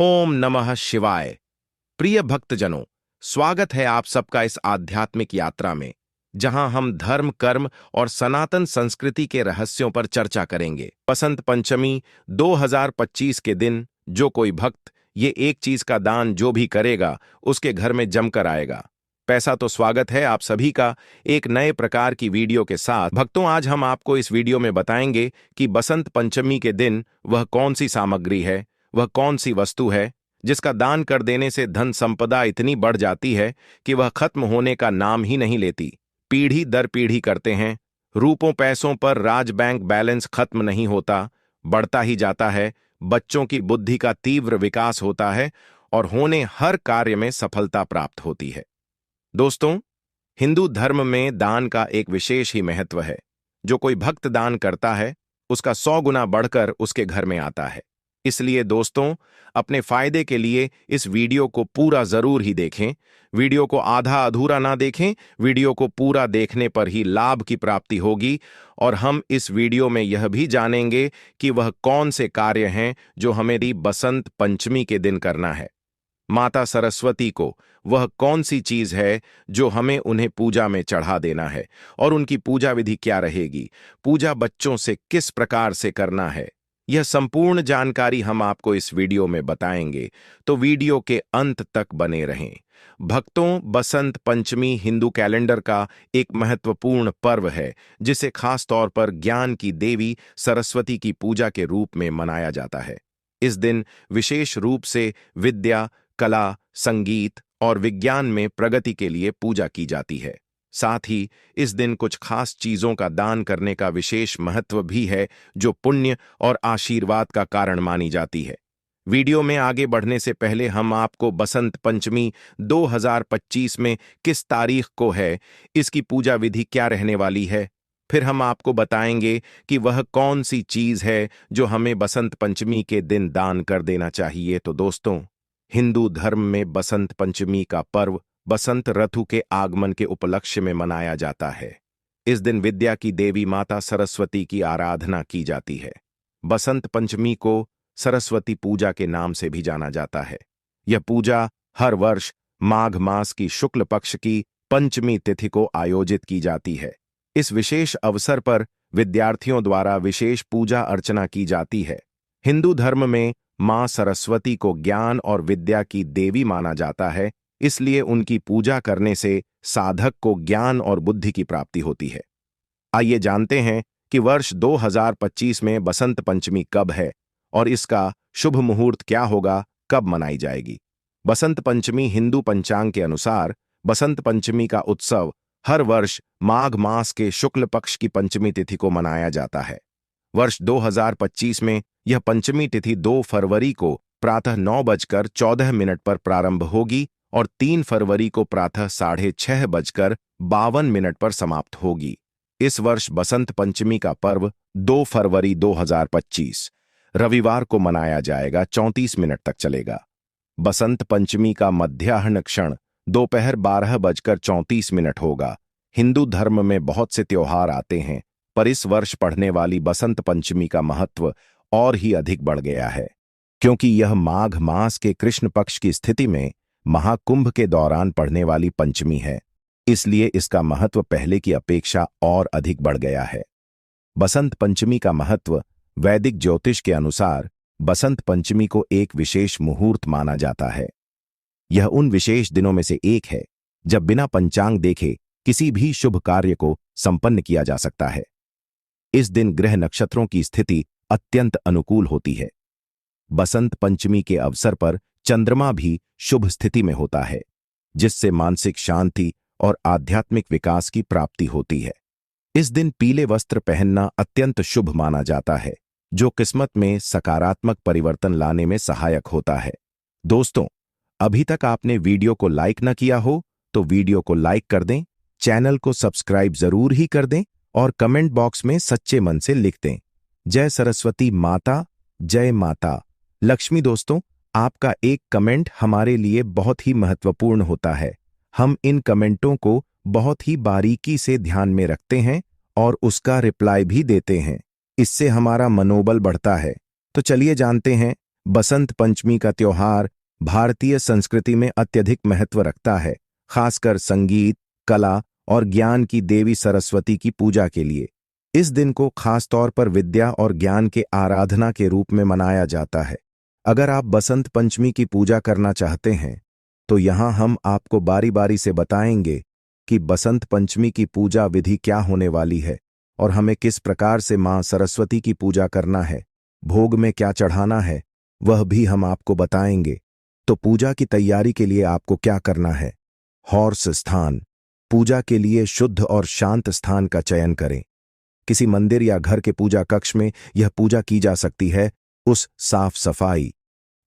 ओम नमः शिवाय। प्रिय भक्तजनों, स्वागत है आप सबका इस आध्यात्मिक यात्रा में, जहां हम धर्म, कर्म और सनातन संस्कृति के रहस्यों पर चर्चा करेंगे। बसंत पंचमी 2025 के दिन जो कोई भक्त ये एक चीज का दान जो भी करेगा, उसके घर में जमकर आएगा पैसा। तो स्वागत है आप सभी का एक नए प्रकार की वीडियो के साथ। भक्तों, आज हम आपको इस वीडियो में बताएंगे कि बसंत पंचमी के दिन वह कौन सी सामग्री है, वह कौन सी वस्तु है जिसका दान कर देने से धन संपदा इतनी बढ़ जाती है कि वह खत्म होने का नाम ही नहीं लेती। पीढ़ी दर पीढ़ी करते हैं, रूपों पैसों पर राज बैंक बैलेंस खत्म नहीं होता, बढ़ता ही जाता है। बच्चों की बुद्धि का तीव्र विकास होता है और होने हर कार्य में सफलता प्राप्त होती है। दोस्तों, हिंदू धर्म में दान का एक विशेष ही महत्व है। जो कोई भक्त दान करता है, उसका 100 गुना बढ़कर उसके घर में आता है। इसलिए दोस्तों, अपने फायदे के लिए इस वीडियो को पूरा जरूर ही देखें। वीडियो को आधा अधूरा ना देखें, वीडियो को पूरा देखने पर ही लाभ की प्राप्ति होगी। और हम इस वीडियो में यह भी जानेंगे कि वह कौन से कार्य हैं जो हमें बसंत पंचमी के दिन करना है। माता सरस्वती को वह कौन सी चीज है जो हमें उन्हें पूजा में चढ़ा देना है, और उनकी पूजा विधि क्या रहेगी, पूजा बच्चों से किस प्रकार से करना है, यह संपूर्ण जानकारी हम आपको इस वीडियो में बताएंगे। तो वीडियो के अंत तक बने रहें। भक्तों, बसंत पंचमी हिंदू कैलेंडर का एक महत्वपूर्ण पर्व है, जिसे खास तौर पर ज्ञान की देवी सरस्वती की पूजा के रूप में मनाया जाता है। इस दिन विशेष रूप से विद्या, कला, संगीत और विज्ञान में प्रगति के लिए पूजा की जाती है। साथ ही इस दिन कुछ खास चीजों का दान करने का विशेष महत्व भी है, जो पुण्य और आशीर्वाद का कारण मानी जाती है। वीडियो में आगे बढ़ने से पहले हम आपको बसंत पंचमी 2025 में किस तारीख को है, इसकी पूजा विधि क्या रहने वाली है, फिर हम आपको बताएंगे कि वह कौन सी चीज है जो हमें बसंत पंचमी के दिन दान कर देना चाहिए। तो दोस्तों, हिंदू धर्म में बसंत पंचमी का पर्व बसंत ऋतु के आगमन के उपलक्ष्य में मनाया जाता है। इस दिन विद्या की देवी माता सरस्वती की आराधना की जाती है। बसंत पंचमी को सरस्वती पूजा के नाम से भी जाना जाता है। यह पूजा हर वर्ष माघ मास की शुक्ल पक्ष की पंचमी तिथि को आयोजित की जाती है। इस विशेष अवसर पर विद्यार्थियों द्वारा विशेष पूजा अर्चना की जाती है। हिंदू धर्म में मां सरस्वती को ज्ञान और विद्या की देवी माना जाता है, इसलिए उनकी पूजा करने से साधक को ज्ञान और बुद्धि की प्राप्ति होती है। आइए जानते हैं कि वर्ष 2025 में बसंत पंचमी कब है और इसका शुभ मुहूर्त क्या होगा, कब मनाई जाएगी। बसंत पंचमी हिंदू पंचांग के अनुसार बसंत पंचमी का उत्सव हर वर्ष माघ मास के शुक्ल पक्ष की पंचमी तिथि को मनाया जाता है। वर्ष 2025 में यह पंचमी तिथि 2 फरवरी को प्रातः 9:14 पर प्रारंभ होगी और 3 फरवरी को प्रातः 6:30 पर समाप्त होगी। इस वर्ष बसंत पंचमी का पर्व 2 फरवरी 2025 रविवार को मनाया जाएगा, 34 मिनट तक चलेगा। बसंत पंचमी का मध्याह्न क्षण दोपहर 12:34 होगा। हिंदू धर्म में बहुत से त्योहार आते हैं, पर इस वर्ष पड़ने वाली बसंत पंचमी का महत्व और ही अधिक बढ़ गया है, क्योंकि यह माघ मास के कृष्ण पक्ष की स्थिति में महाकुंभ के दौरान पड़ने वाली पंचमी है। इसलिए इसका महत्व पहले की अपेक्षा और अधिक बढ़ गया है। बसंत पंचमी का महत्व वैदिक ज्योतिष के अनुसार बसंत पंचमी को एक विशेष मुहूर्त माना जाता है। यह उन विशेष दिनों में से एक है जब बिना पंचांग देखे किसी भी शुभ कार्य को संपन्न किया जा सकता है। इस दिन ग्रह नक्षत्रों की स्थिति अत्यंत अनुकूल होती है। बसंत पंचमी के अवसर पर चंद्रमा भी शुभ स्थिति में होता है, जिससे मानसिक शांति और आध्यात्मिक विकास की प्राप्ति होती है। इस दिन पीले वस्त्र पहनना अत्यंत शुभ माना जाता है, जो किस्मत में सकारात्मक परिवर्तन लाने में सहायक होता है। दोस्तों, अभी तक आपने वीडियो को लाइक न किया हो तो वीडियो को लाइक कर दें, चैनल को सब्सक्राइब जरूर ही कर दें और कमेंट बॉक्स में सच्चे मन से लिख दें, जय सरस्वती माता, जय माता लक्ष्मी। दोस्तों, आपका एक कमेंट हमारे लिए बहुत ही महत्वपूर्ण होता है। हम इन कमेंटों को बहुत ही बारीकी से ध्यान में रखते हैं और उसका रिप्लाई भी देते हैं। इससे हमारा मनोबल बढ़ता है। तो चलिए जानते हैं बसंत पंचमी का त्योहार भारतीय संस्कृति में अत्यधिक महत्व रखता है, खासकर संगीत, कला और ज्ञान की देवी सरस्वती की पूजा के लिए। इस दिन को खास तौर पर विद्या और ज्ञान के आराधना के रूप में मनाया जाता है। अगर आप बसंत पंचमी की पूजा करना चाहते हैं, तो यहाँ हम आपको बारी बारी से बताएंगे कि बसंत पंचमी की पूजा विधि क्या होने वाली है और हमें किस प्रकार से मां सरस्वती की पूजा करना है, भोग में क्या चढ़ाना है, वह भी हम आपको बताएंगे। तो पूजा की तैयारी के लिए आपको क्या करना है? हॉर्स स्थान। पूजा के लिए शुद्ध और शांत स्थान का चयन करें। किसी मंदिर या घर के पूजा कक्ष में यह पूजा की जा सकती है। उस साफ सफाई।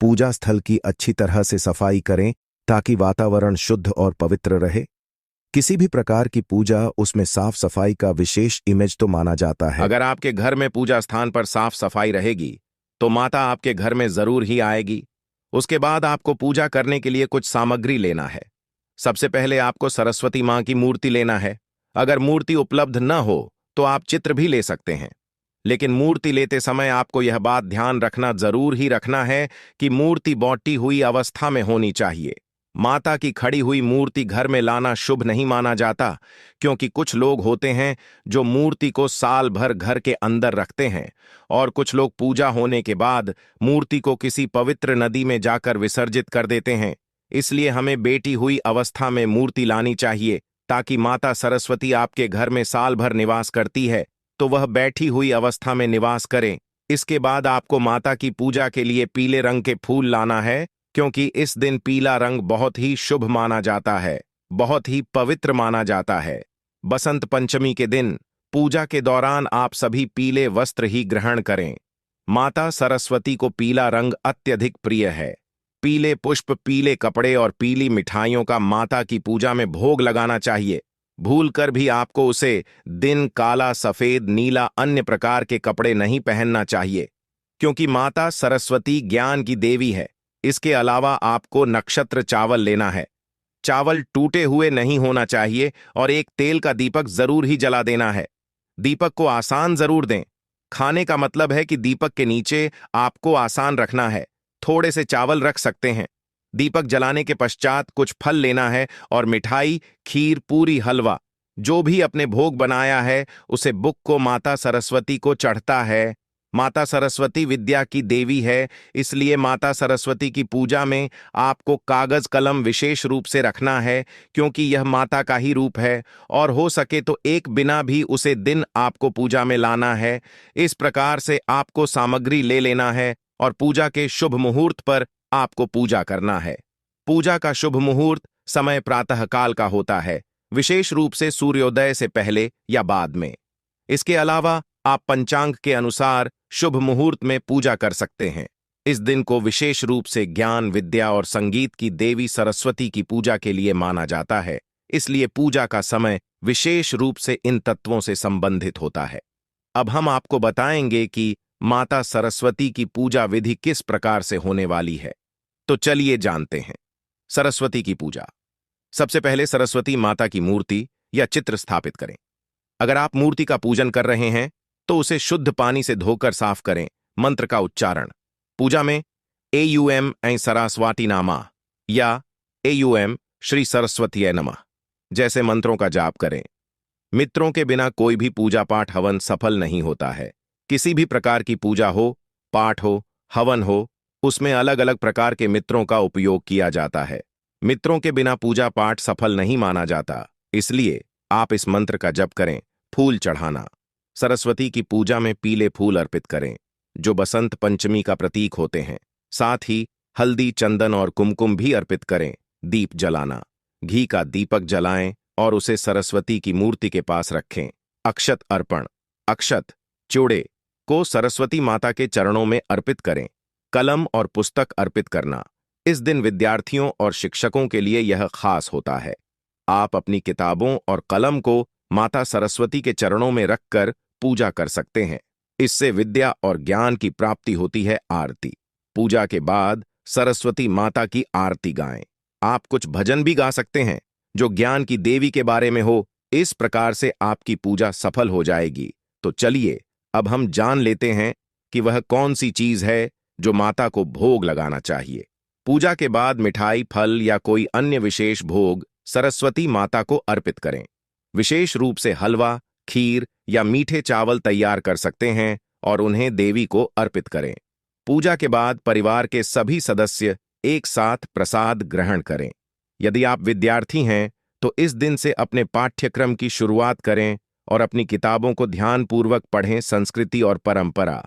पूजा स्थल की अच्छी तरह से सफाई करें ताकि वातावरण शुद्ध और पवित्र रहे। किसी भी प्रकार की पूजा, उसमें साफ सफाई का विशेष इमेज तो माना जाता है। अगर आपके घर में पूजा स्थान पर साफ सफाई रहेगी तो माता आपके घर में जरूर ही आएगी। उसके बाद आपको पूजा करने के लिए कुछ सामग्री लेना है। सबसे पहले आपको सरस्वती मां की मूर्ति लेना है। अगर मूर्ति उपलब्ध न हो तो आप चित्र भी ले सकते हैं, लेकिन मूर्ति लेते समय आपको यह बात ध्यान रखना जरूर ही रखना है कि मूर्ति बौटी हुई अवस्था में होनी चाहिए। माता की खड़ी हुई मूर्ति घर में लाना शुभ नहीं माना जाता, क्योंकि कुछ लोग होते हैं जो मूर्ति को साल भर घर के अंदर रखते हैं और कुछ लोग पूजा होने के बाद मूर्ति को किसी पवित्र नदी में जाकर विसर्जित कर देते हैं। इसलिए हमें बैठी हुई अवस्था में मूर्ति लानी चाहिए, ताकि माता सरस्वती आपके घर में साल भर निवास करती है तो वह बैठी हुई अवस्था में निवास करें। इसके बाद आपको माता की पूजा के लिए पीले रंग के फूल लाना है, क्योंकि इस दिन पीला रंग बहुत ही शुभ माना जाता है, बहुत ही पवित्र माना जाता है। बसंत पंचमी के दिन पूजा के दौरान आप सभी पीले वस्त्र ही ग्रहण करें। माता सरस्वती को पीला रंग अत्यधिक प्रिय है। पीले पुष्प, पीले कपड़े और पीली मिठाइयों का माता की पूजा में भोग लगाना चाहिए। भूलकर भी आपको उसे दिन काला, सफेद, नीला, अन्य प्रकार के कपड़े नहीं पहनना चाहिए, क्योंकि माता सरस्वती ज्ञान की देवी है। इसके अलावा आपको नक्षत्र चावल लेना है। चावल टूटे हुए नहीं होना चाहिए और एक तेल का दीपक जरूर ही जला देना है। दीपक को आसान जरूर दें। खाने का मतलब है कि दीपक के नीचे आपको आसान रखना है। थोड़े से चावल रख सकते हैं। दीपक जलाने के पश्चात कुछ फल लेना है और मिठाई, खीर, पूरी, हलवा, जो भी अपने भोग बनाया है उसे बुक को माता सरस्वती को चढ़ता है। माता सरस्वती विद्या की देवी है, इसलिए माता सरस्वती की पूजा में आपको कागज कलम विशेष रूप से रखना है, क्योंकि यह माता का ही रूप है और हो सके तो एक बिना भी उसे दिन आपको पूजा में लाना है। इस प्रकार से आपको सामग्री ले लेना है और पूजा के शुभ मुहूर्त पर आपको पूजा करना है। पूजा का शुभ मुहूर्त समय प्रातः काल का होता है, विशेष रूप से सूर्योदय से पहले या बाद में। इसके अलावा आप पंचांग के अनुसार शुभ मुहूर्त में पूजा कर सकते हैं। इस दिन को विशेष रूप से ज्ञान, विद्या और संगीत की देवी सरस्वती की पूजा के लिए माना जाता है, इसलिए पूजा का समय विशेष रूप से इन तत्वों से संबंधित होता है। अब हम आपको बताएंगे कि माता सरस्वती की पूजा विधि किस प्रकार से होने वाली है। तो चलिए जानते हैं। सरस्वती की पूजा। सबसे पहले सरस्वती माता की मूर्ति या चित्र स्थापित करें। अगर आप मूर्ति का पूजन कर रहे हैं तो उसे शुद्ध पानी से धोकर साफ करें। मंत्र का उच्चारण। पूजा में एयुएम ऐ सरस्वती नामा या एयुएम श्री सरस्वती नमः जैसे मंत्रों का जाप करें। मित्रों के बिना कोई भी पूजा पाठ हवन सफल नहीं होता है। किसी भी प्रकार की पूजा हो, पाठ हो, हवन हो, उसमें अलग अलग प्रकार के मित्रों का उपयोग किया जाता है। मित्रों के बिना पूजा पाठ सफल नहीं माना जाता, इसलिए आप इस मंत्र का जप करें। फूल चढ़ाना। सरस्वती की पूजा में पीले फूल अर्पित करें, जो बसंत पंचमी का प्रतीक होते हैं। साथ ही हल्दी, चंदन और कुमकुम भी अर्पित करें। दीप जलाना। घी का दीपक जलाएं और उसे सरस्वती की मूर्ति के पास रखें। अक्षत अर्पण। अक्षत, चूड़े को सरस्वती माता के चरणों में अर्पित करें। कलम और पुस्तक अर्पित करना। इस दिन विद्यार्थियों और शिक्षकों के लिए यह खास होता है। आप अपनी किताबों और कलम को माता सरस्वती के चरणों में रखकर पूजा कर सकते हैं। इससे विद्या और ज्ञान की प्राप्ति होती है। आरती। पूजा के बाद सरस्वती माता की आरती गाएं। आप कुछ भजन भी गा सकते हैं जो ज्ञान की देवी के बारे में हो। इस प्रकार से आपकी पूजा सफल हो जाएगी। तो चलिए अब हम जान लेते हैं कि वह कौन सी चीज है जो माता को भोग लगाना चाहिए। पूजा के बाद मिठाई, फल या कोई अन्य विशेष भोग सरस्वती माता को अर्पित करें। विशेष रूप से हलवा, खीर या मीठे चावल तैयार कर सकते हैं और उन्हें देवी को अर्पित करें। पूजा के बाद परिवार के सभी सदस्य एक साथ प्रसाद ग्रहण करें। यदि आप विद्यार्थी हैं तो इस दिन से अपने पाठ्यक्रम की शुरुआत करें और अपनी किताबों को ध्यानपूर्वक पढ़ें। संस्कृति और परंपरा।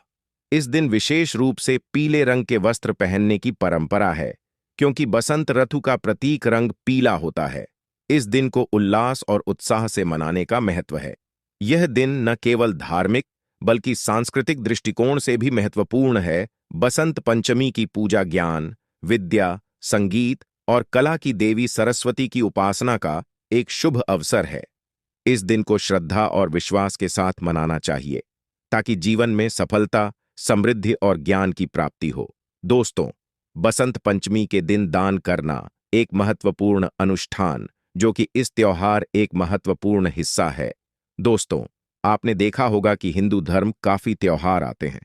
इस दिन विशेष रूप से पीले रंग के वस्त्र पहनने की परंपरा है, क्योंकि बसंत ऋतु का प्रतीक रंग पीला होता है। इस दिन को उल्लास और उत्साह से मनाने का महत्व है। यह दिन न केवल धार्मिक बल्कि सांस्कृतिक दृष्टिकोण से भी महत्वपूर्ण है। बसंत पंचमी की पूजा ज्ञान, विद्या, संगीत और कला की देवी सरस्वती की उपासना का एक शुभ अवसर है। इस दिन को श्रद्धा और विश्वास के साथ मनाना चाहिए ताकि जीवन में सफलता, समृद्धि और ज्ञान की प्राप्ति हो। दोस्तों, बसंत पंचमी के दिन दान करना एक महत्वपूर्ण अनुष्ठान जो कि इस त्योहार एक महत्वपूर्ण हिस्सा है। दोस्तों, आपने देखा होगा कि हिंदू धर्म काफी त्योहार आते हैं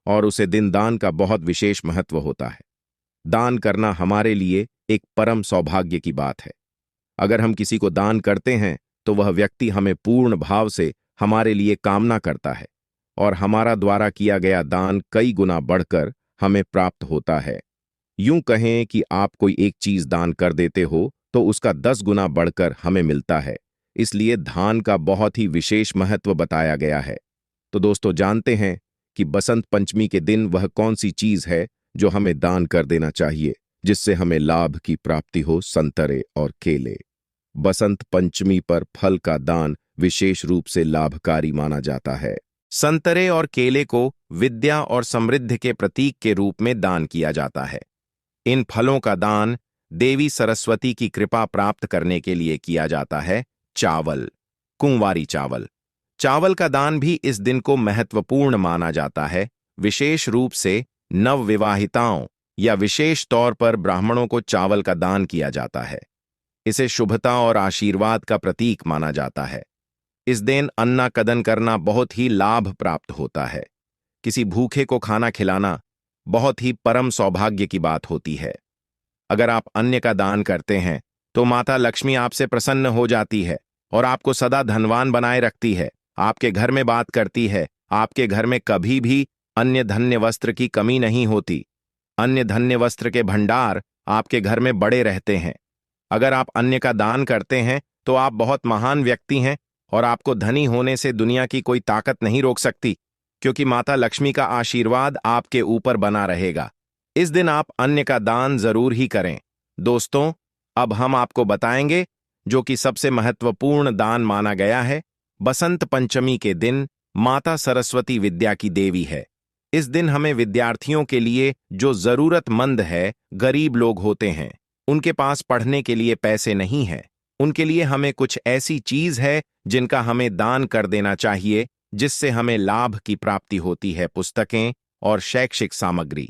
और उसे दिन दान का बहुत विशेष महत्व होता है। दान करना हमारे लिए एक परम सौभाग्य की बात है। अगर हम किसी को दान करते हैं तो वह व्यक्ति हमें पूर्ण भाव से हमारे लिए कामना करता है और हमारा द्वारा किया गया दान कई गुना बढ़कर हमें प्राप्त होता है। यूं कहें कि आप कोई एक चीज दान कर देते हो तो उसका 10 गुना बढ़कर हमें मिलता है। इसलिए दान का बहुत ही विशेष महत्व बताया गया है। तो दोस्तों, जानते हैं कि बसंत पंचमी के दिन वह कौन सी चीज है जो हमें दान कर देना चाहिए जिससे हमें लाभ की प्राप्ति हो। संतरे और केले। बसंत पंचमी पर फल का दान विशेष रूप से लाभकारी माना जाता है। संतरे और केले को विद्या और समृद्धि के प्रतीक के रूप में दान किया जाता है। इन फलों का दान देवी सरस्वती की कृपा प्राप्त करने के लिए किया जाता है। चावल, कुंवारी चावल। चावल का दान भी इस दिन को महत्वपूर्ण माना जाता है। विशेष रूप से नवविवाहिताओं या विशेष तौर पर ब्राह्मणों को चावल का दान किया जाता है। इसे शुभता और आशीर्वाद का प्रतीक माना जाता है। इस दिन अन्नाकदन करना बहुत ही लाभ प्राप्त होता है। किसी भूखे को खाना खिलाना बहुत ही परम सौभाग्य की बात होती है। अगर आप अन्न का दान करते हैं तो माता लक्ष्मी आपसे प्रसन्न हो जाती है और आपको सदा धनवान बनाए रखती है, आपके घर में बात करती है। आपके घर में कभी भी अन्य धन्य वस्त्र की कमी नहीं होती। अन्य धन्य वस्त्र के भंडार आपके घर में बड़े रहते हैं। अगर आप अन्न का दान करते हैं तो आप बहुत महान व्यक्ति हैं और आपको धनी होने से दुनिया की कोई ताकत नहीं रोक सकती, क्योंकि माता लक्ष्मी का आशीर्वाद आपके ऊपर बना रहेगा। इस दिन आप अन्न का दान जरूर ही करें। दोस्तों, अब हम आपको बताएंगे जो कि सबसे महत्वपूर्ण दान माना गया है। बसंत पंचमी के दिन माता सरस्वती विद्या की देवी है। इस दिन हमें विद्यार्थियों के लिए जो जरूरतमंद है, गरीब लोग होते हैं, उनके पास पढ़ने के लिए पैसे नहीं है, उनके लिए हमें कुछ ऐसी चीज है जिनका हमें दान कर देना चाहिए, जिससे हमें लाभ की प्राप्ति होती है। पुस्तकें और शैक्षिक सामग्री।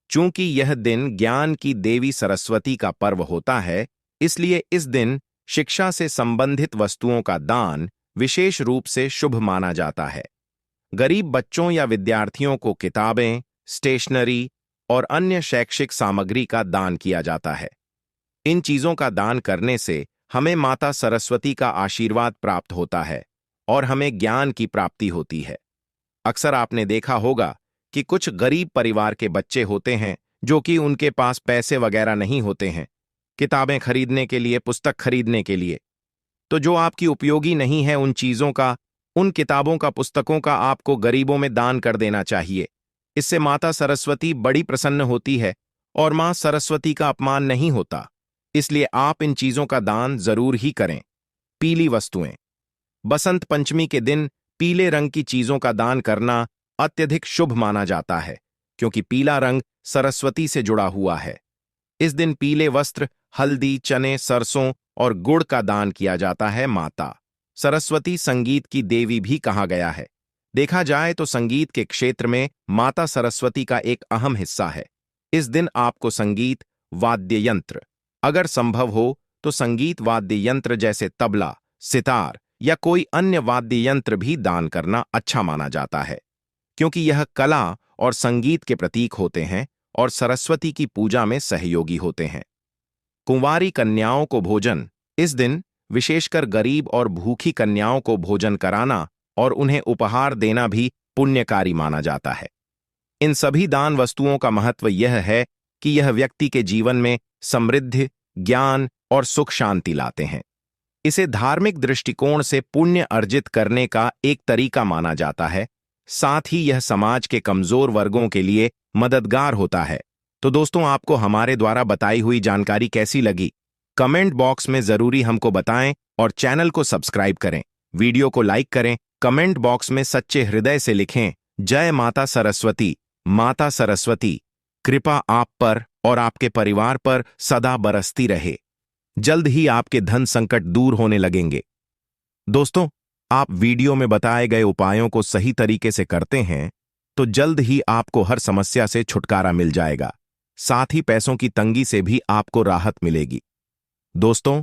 चूंकि यह दिन ज्ञान की देवी सरस्वती का पर्व होता है, इसलिए इस दिन शिक्षा से संबंधित वस्तुओं का दान विशेष रूप से शुभ माना जाता है। गरीब बच्चों या विद्यार्थियों को किताबें, स्टेशनरी और अन्य शैक्षिक सामग्री का दान किया जाता है। इन चीजों का दान करने से हमें माता सरस्वती का आशीर्वाद प्राप्त होता है और हमें ज्ञान की प्राप्ति होती है। अक्सर आपने देखा होगा कि कुछ गरीब परिवार के बच्चे होते हैं जो कि उनके पास पैसे वगैरह नहीं होते हैं किताबें खरीदने के लिए, पुस्तक खरीदने के लिए। तो जो आपकी उपयोगी नहीं है उन चीजों का, उन किताबों का, पुस्तकों का आपको गरीबों में दान कर देना चाहिए। इससे माता सरस्वती बड़ी प्रसन्न होती है और मां सरस्वती का अपमान नहीं होता। इसलिए आप इन चीजों का दान जरूर ही करें। पीली वस्तुएं। बसंत पंचमी के दिन पीले रंग की चीजों का दान करना अत्यधिक शुभ माना जाता है, क्योंकि पीला रंग सरस्वती से जुड़ा हुआ है। इस दिन पीले वस्त्र, हल्दी, चने, सरसों और गुड़ का दान किया जाता है। माता सरस्वती संगीत की देवी भी कहा गया है। देखा जाए तो संगीत के क्षेत्र में माता सरस्वती का एक अहम हिस्सा है। इस दिन आपको संगीत वाद्य यंत्र, अगर संभव हो तो संगीत वाद्य यंत्र जैसे तबला, सितार या कोई अन्य वाद्य यंत्र भी दान करना अच्छा माना जाता है, क्योंकि यह कला और संगीत के प्रतीक होते हैं और सरस्वती की पूजा में सहयोगी होते हैं। कुंवारी कन्याओं को भोजन। इस दिन विशेषकर गरीब और भूखी कन्याओं को भोजन कराना और उन्हें उपहार देना भी पुण्यकारी माना जाता है। इन सभी दान वस्तुओं का महत्व यह है कि यह व्यक्ति के जीवन में समृद्धि, ज्ञान और सुख शांति लाते हैं। इसे धार्मिक दृष्टिकोण से पुण्य अर्जित करने का एक तरीका माना जाता है। साथ ही यह समाज के कमजोर वर्गों के लिए मददगार होता है। तो दोस्तों, आपको हमारे द्वारा बताई हुई जानकारी कैसी लगी? कमेंट बॉक्स में जरूरी हमको बताएं और चैनल को सब्सक्राइब करें। वीडियो को लाइक करें। कमेंट बॉक्स में सच्चे हृदय से लिखें, जय माता सरस्वती। माता सरस्वती कृपा आप पर और आपके परिवार पर सदा बरसती रहे। जल्द ही आपके धन संकट दूर होने लगेंगे। दोस्तों, आप वीडियो में बताए गए उपायों को सही तरीके से करते हैं तो जल्द ही आपको हर समस्या से छुटकारा मिल जाएगा। साथ ही पैसों की तंगी से भी आपको राहत मिलेगी। दोस्तों,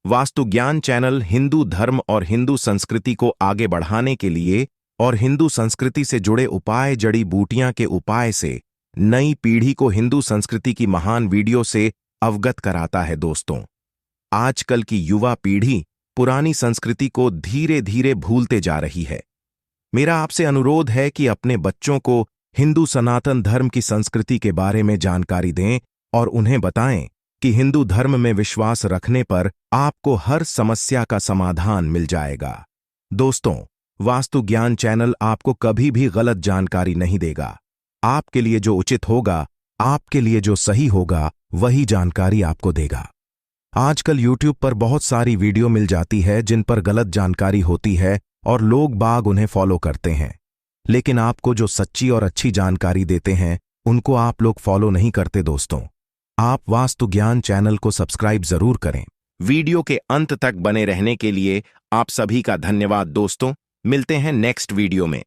वास्तु ज्ञान चैनल हिंदू धर्म और हिंदू संस्कृति को आगे बढ़ाने के लिए और हिंदू संस्कृति से जुड़े उपाय, जड़ी बूटियां के उपाय से नई पीढ़ी को हिंदू संस्कृति की महान वीडियो से अवगत कराता है। दोस्तों, आजकल की युवा पीढ़ी पुरानी संस्कृति को धीरे धीरे भूलते जा रही है। मेरा आपसे अनुरोध है कि अपने बच्चों को हिंदू सनातन धर्म की संस्कृति के बारे में जानकारी दें और उन्हें बताएं कि हिंदू धर्म में विश्वास रखने पर आपको हर समस्या का समाधान मिल जाएगा। दोस्तों, वास्तु ज्ञान चैनल आपको कभी भी गलत जानकारी नहीं देगा। आपके लिए जो उचित होगा, आपके लिए जो सही होगा, वही जानकारी आपको देगा। आजकल YouTube पर बहुत सारी वीडियो मिल जाती है जिन पर गलत जानकारी होती है और लोग बाग उन्हें फॉलो करते हैं, लेकिन आपको जो सच्ची और अच्छी जानकारी देते हैं उनको आप लोग फॉलो नहीं करते। दोस्तों, आप वास्तु ज्ञान चैनल को सब्सक्राइब जरूर करें। वीडियो के अंत तक बने रहने के लिए आप सभी का धन्यवाद। दोस्तों, मिलते हैं नेक्स्ट वीडियो में।